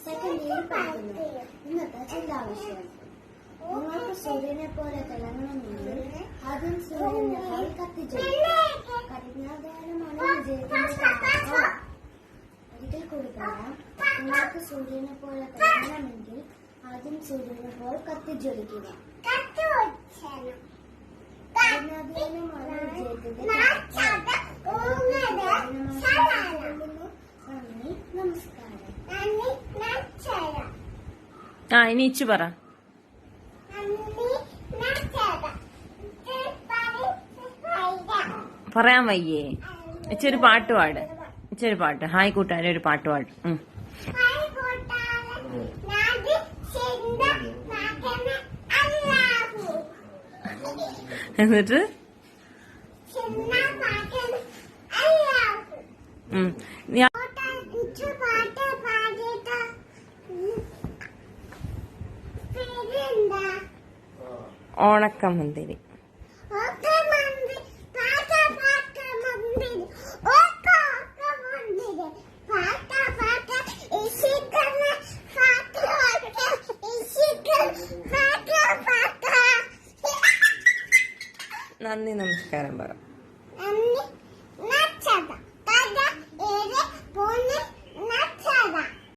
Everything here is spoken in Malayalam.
സെക്കൻഡ് ഇയർ പഠിക്കുന്നു. ഇന്നത്തെ ചിന്താവിഷയം: നിങ്ങൾക്ക് സൂര്യനെ പോലെ തിളങ്ങണമെങ്കിൽ ആദ്യം സൂര്യനേക്കാൾ കത്തിജ്വലിക്കണം. കഠിനാധ്വാനമാണ് വിജയത്തിന്റെ. ഒരിക്കൽ കൂടി പറയാം: നിങ്ങൾക്ക് സൂര്യനെ പോലെ തിളങ്ങണമെങ്കിൽ ആദ്യം സൂര്യനെപ്പോൾ കത്തിജ്വലിക്കുക. കഠിനാധ്വാനമാണ് വിജയത്തിന്റെ. ഇനി ഇച്ചു പറ. പറയാൻ വയ്യേ? ഇച്ചൊരു പാട്ട് പാട്. ഇച്ചൊരു പാട്ട്. ഹായ് കൂട്ടാരെ ഒരു പാട്ട് പാട്. എന്നിട്ട് ഓണക്കമന്തിരി. നന്ദി, നമസ്കാരം പറ.